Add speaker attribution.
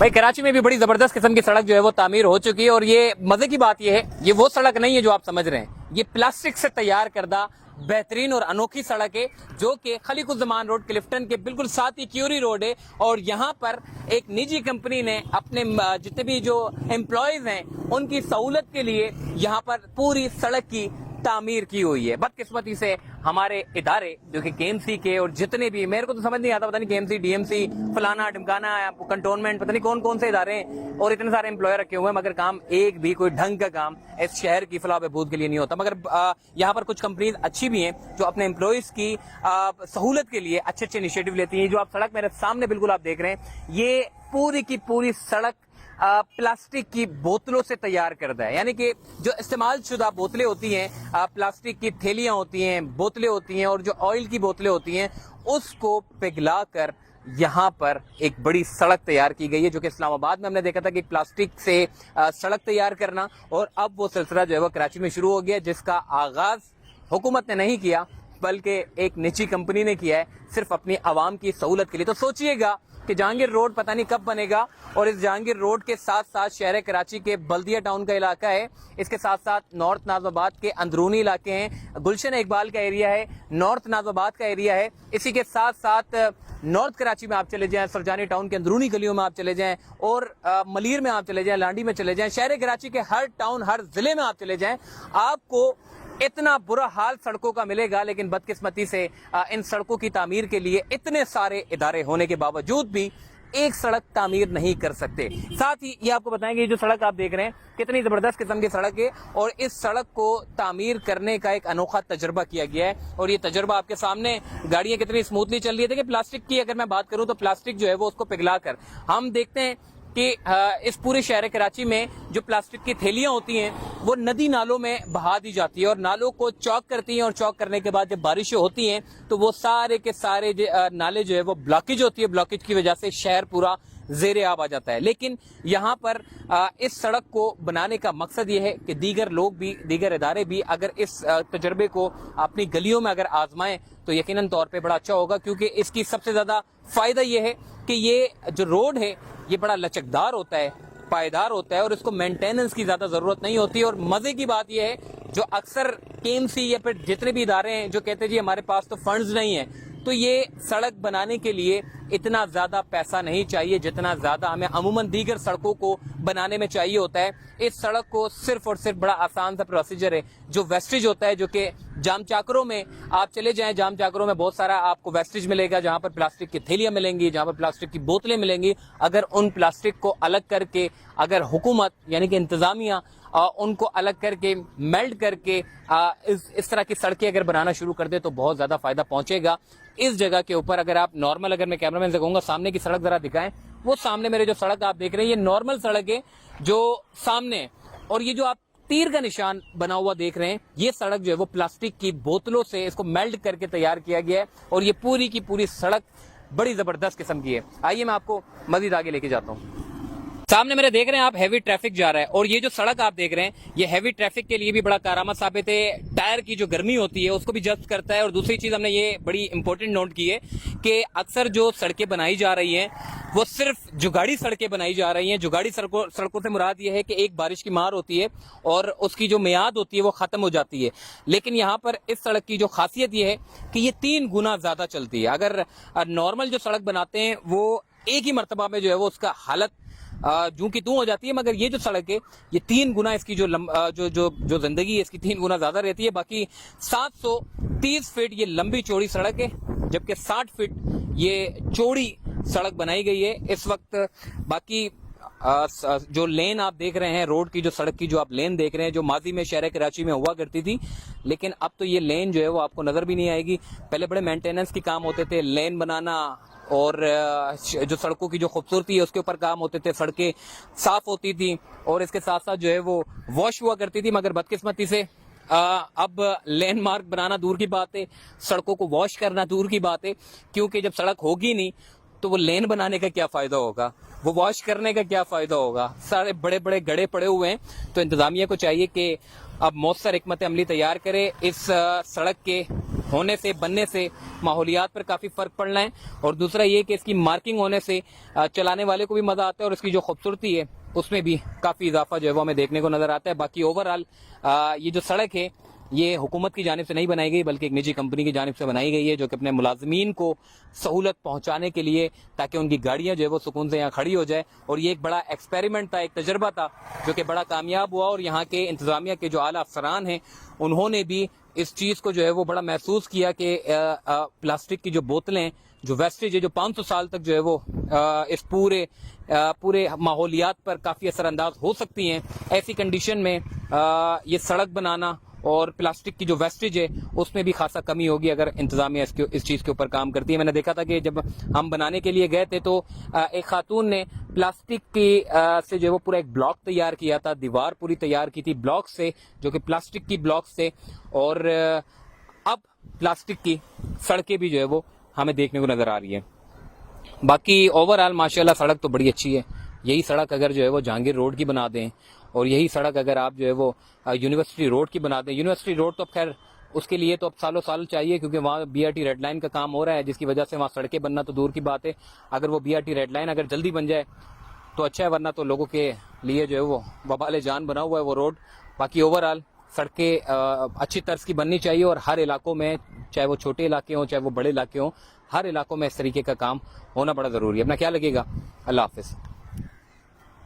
Speaker 1: भाई कराची में भी बड़ी जबरदस्त किस्म की सड़क जो है वो तामीर हो चुकी है और ये मजे की बात ये है, ये वो सड़क नहीं है जो आप समझ रहे हैं, ये प्लास्टिक से तैयार करदा बेहतरीन और अनोखी सड़क है जो कि खलीकुज़्ज़मान रोड क्लिफ्टन के बिल्कुल साथ ही क्यूरी रोड है। और यहाँ पर एक निजी कंपनी ने अपने जितने भी जो एम्प्लॉयज हैं उनकी सहूलत के लिए यहाँ पर पूरी सड़क की तामीर की हुई है। बदकिस्मती से हमारे इदारे जो कि केएमसी के और जितने भी, मेरे को तो समझ नहीं आता, पता नहीं केएमसी डीएमसी फलाना ढिमकाना कंटोनमेंट, पता नहीं कौन कौन से इदारे हैं और इतने सारे एम्प्लॉयर रखे हुए हैं, मगर काम एक भी कोई ढंग का काम इस शहर की फलाह बहबूद के लिए नहीं होता। मगर यहाँ पर कुछ कंपनीज अच्छी भी हैं जो अपने एम्प्लॉयज की सहूलत के लिए अच्छे अच्छे इनिशिएटिव लेती हैं। जो आप सड़क मेरे सामने बिल्कुल आप देख रहे हैं, ये पूरी की पूरी सड़क प्लास्टिक की बोतलों से तैयार करता है, यानी कि जो इस्तेमाल शुदा बोतलें होती हैं, प्लास्टिक की थैलियां होती हैं, बोतलें होती हैं और जो ऑयल की बोतलें होती हैं, उसको पिघला कर यहाँ पर एक बड़ी सड़क तैयार की गई है। जो कि इस्लामाबाद में हमने देखा था कि प्लास्टिक से सड़क तैयार करना, और अब वो सिलसिला जो है वो कराची में शुरू हो गया, जिसका आगाज हुकूमत ने नहीं किया बल्कि एक निजी कंपनी ने किया है, सिर्फ अपनी आवाम की सहूलत के लिए। तो सोचिएगा कि जहांगीर रोड पता नहीं कब बनेगा, और इस जहांगीर रोड के साथ साथ शहर कराची के बल्दिया टाउन का इलाका है, इसके साथ साथ नॉर्थ नाज़िबाद के अंदरूनी इलाके हैं, गुलशन इकबाल का एरिया है, नॉर्थ नाज़िबाद का एरिया है, इसी के साथ साथ नॉर्थ कराची में आप चले जाएं, सरजानी टाउन के अंदरूनी गलियों में आप चले जाएं, और मलीर में आप चले जाएं, लांडी में चले जाएं, शहर कराची के हर टाउन हर जिले में आप चले जाएं, आपको इतना बुरा हाल सड़कों का मिलेगा। लेकिन बदकिस्मती से इन सड़कों की तामीर के लिए इतने सारे इदारे होने के बावजूद भी एक सड़क तामीर नहीं कर सकते। साथ ही ये आपको बताएंगे, जो सड़क आप देख रहे हैं कितनी जबरदस्त किस्म की सड़क है, और इस सड़क को तामीर करने का एक अनोखा तजर्बा किया गया है। और ये तजर्बा आपके सामने, गाड़ियां कितनी स्मूथली चल रही है। देखिए प्लास्टिक की अगर मैं बात करूं तो प्लास्टिक जो है वो उसको पिघला कर हम देखते हैं कि इस पूरे शहर कराची में जो प्लास्टिक की थैलियां होती हैं वो नदी नालों में बहा दी जाती है और नालों को चौक करती हैं, और चौक करने के बाद जब बारिशें होती हैं तो वो सारे के सारे नाले जो है वो ब्लॉकेज होती है, ब्लॉकेज की वजह से शहर पूरा ज़ेरे आब आ जाता है। लेकिन यहाँ पर इस सड़क को बनाने का मकसद ये है कि दीगर लोग भी, दीगर इदारे भी अगर इस तजर्बे को अपनी गलियों में अगर आजमाएं तो यकीनन तौर पे बड़ा अच्छा होगा, क्योंकि इसकी सबसे ज़्यादा फ़ायदा ये है कि ये जो रोड है ये बड़ा लचकदार होता है, पायदार होता है, और इसको मेंटेनेंस की ज़्यादा ज़रूरत नहीं होती। और मज़े की बात यह है, जो अक्सर केएमसी या फिर जितने भी इदारे हैं जो कहते हैं जी हमारे पास तो फंड्स नहीं है, तो ये सड़क बनाने के लिए इतना ज़्यादा पैसा नहीं चाहिए जितना ज़्यादा हमें अमूमन दीगर सड़कों को बनाने में चाहिए होता है। इस सड़क को सिर्फ और सिर्फ बड़ा आसान सा प्रोसीजर है, जो वेस्टेज होता है, जो कि जाम चाकरों में आप चले जाएं, जाम चाकरों में बहुत सारा आपको वेस्टेज मिलेगा, जहां पर प्लास्टिक की थैलियां मिलेंगी, जहां पर प्लास्टिक की बोतलें मिलेंगी। अगर उन प्लास्टिक को अलग करके अगर हुकूमत यानी कि इंतजामिया उनको अलग करके मेल्ट करके इस तरह की सड़कें अगर बनाना शुरू कर दे तो बहुत ज़्यादा फायदा पहुंचेगा। इस जगह के ऊपर अगर आप नॉर्मल, अगर मैं कैमरामैन से कहूँगा सामने की सड़क ज़रा दिखाएं, वो सामने मेरे जो सड़क आप देख रहे हैं ये नॉर्मल सड़क है जो सामने, और ये जो आप तीर का निशान बना हुआ देख रहे हैं ये सड़क जो है वो प्लास्टिक की बोतलों से इसको मेल्ट करके तैयार किया गया है, और ये पूरी की पूरी सड़क बड़ी जबरदस्त किस्म की है। आइए मैं आपको मजीद आगे लेके जाता हूँ। सामने मेरे देख रहे हैं आप हैवी ट्रैफिक जा रहा है, और ये जो सड़क आप देख रहे हैं ये हैवी ट्रैफिक के लिए भी बड़ा कारआमद साबित है। टायर की जो गर्मी होती है उसको भी जब्त करता है। और दूसरी चीज हमने ये बड़ी इंपॉर्टेंट नोट की है कि अक्सर जो सड़कें बनाई जा रही हैं वो सिर्फ जुगाड़ी सड़कें बनाई जा रही हैं। जुगाड़ी सड़कों से मुराद ये है कि एक बारिश की मार होती है और उसकी जो मियाद होती है वो खत्म हो जाती है। लेकिन यहाँ पर इस सड़क की जो खासियत ये है कि ये 3 गुना ज्यादा चलती है। अगर नॉर्मल जो सड़क बनाते हैं वो एक ही मरतबा में जो है वो उसका हालत जूं की तूं हो जाती है, मगर ये जो सड़क है ये 3 गुना इसकी जो जिंदगी है इसकी 3 गुना ज्यादा रहती है। बाकी 730 फीट ये लंबी चौड़ी सड़क है, जबकि 60 फीट ये चौड़ी सड़क बनाई गई है इस वक्त। बाकी जो लेन आप देख रहे हैं, रोड की जो सड़क की जो आप लेन देख रहे हैं, जो माजी में शहर कराची में हुआ करती थी, लेकिन अब तो ये लेन जो है वो आपको नजर भी नहीं आएगी। पहले बड़े मेंटेनेंस के काम होते थे, लेन बनाना और जो सड़कों की जो खूबसूरती है उसके ऊपर काम होते थे, सड़कें साफ होती थी और इसके साथ साथ जो है वो वॉश हुआ करती थी। मगर बदकिस्मती से अब लैंडमार्क बनाना दूर की बात है, सड़कों को वॉश करना दूर की बात है, क्योंकि जब सड़क होगी नहीं तो वो लेन बनाने का क्या फायदा होगा, वो वॉश करने का क्या फायदा होगा। सारे बड़े बड़े गड्ढे पड़े हुए हैं। तो इंतजामिया को चाहिए कि अब मौसर हिकमत अमली तैयार करे, इस सड़क के ہونے سے بننے سے ماحولیات پر کافی فرق پڑنا ہے, اور دوسرا یہ کہ اس کی مارکنگ ہونے سے چلانے والے کو بھی مزہ آتا ہے, اور اس کی جو خوبصورتی ہے اس میں بھی کافی اضافہ جو ہے وہ ہمیں دیکھنے کو نظر آتا ہے. باقی اوورآل یہ جو سڑک ہے یہ حکومت کی جانب سے نہیں بنائی گئی بلکہ ایک نجی کمپنی کی جانب سے بنائی گئی ہے, جو کہ اپنے ملازمین کو سہولت پہنچانے کے لیے, تاکہ ان کی گاڑیاں جو ہے وہ سکون سے یہاں کھڑی ہو جائے. اور یہ ایک بڑا ایکسپیریمنٹ تھا, ایک تجربہ تھا جو کہ بڑا کامیاب ہوا, اور یہاں کے انتظامیہ کے جو اعلیٰ افسران ہیں انہوں نے بھی اس چیز کو جو ہے وہ بڑا محسوس کیا کہ پلاسٹک کی جو بوتلیں جو ویسٹیج ہے جو 500 سال تک جو ہے وہ اس پورے ماحولیات پر کافی اثر انداز ہو سکتی ہیں. ایسی کنڈیشن میں یہ سڑک بنانا اور پلاسٹک کی جو ویسٹیج ہے اس میں بھی خاصا کمی ہوگی اگر انتظامیہ اس چیز کے اوپر کام کرتی ہے. میں نے دیکھا تھا کہ جب ہم بنانے کے لیے گئے تھے تو ایک خاتون نے پلاسٹک کی سے جو ہے وہ پورا ایک بلاک تیار کیا تھا, دیوار پوری تیار کی تھی بلاک سے جو کہ پلاسٹک کی بلاک سے, اور اب پلاسٹک کی سڑکیں بھی جو ہے وہ ہمیں دیکھنے کو نظر آ رہی ہے. باقی اوورآل ماشاءاللہ سڑک تو بڑی اچھی ہے. یہی سڑک اگر جو ہے وہ جہانگیر روڈ کی بنا دیں, اور یہی سڑک اگر آپ جو ہے وہ یونیورسٹی روڈ کی بنا دیں, یونیورسٹی روڈ تو خیر اس کے لیے تو اب سالوں سال چاہیے کیونکہ وہاں B R T red line کا کام ہو رہا ہے, جس کی وجہ سے وہاں سڑکیں بننا تو دور کی بات ہے. اگر وہ B R T red line اگر جلدی بن جائے تو اچھا ہے, ورنہ تو لوگوں کے لیے جو ہے وہ وبال جان بنا ہوا ہے وہ روڈ. باقی اوورآل سڑکیں اچھی طرز کی بننی چاہیے, اور ہر علاقوں میں چاہے وہ چھوٹے علاقے ہوں چاہے وہ بڑے علاقے ہوں, ہر علاقوں میں اس طریقے کا کام ہونا بڑا ضروری ہے. اپنا خیال رکھیے گا, اللہ حافظ.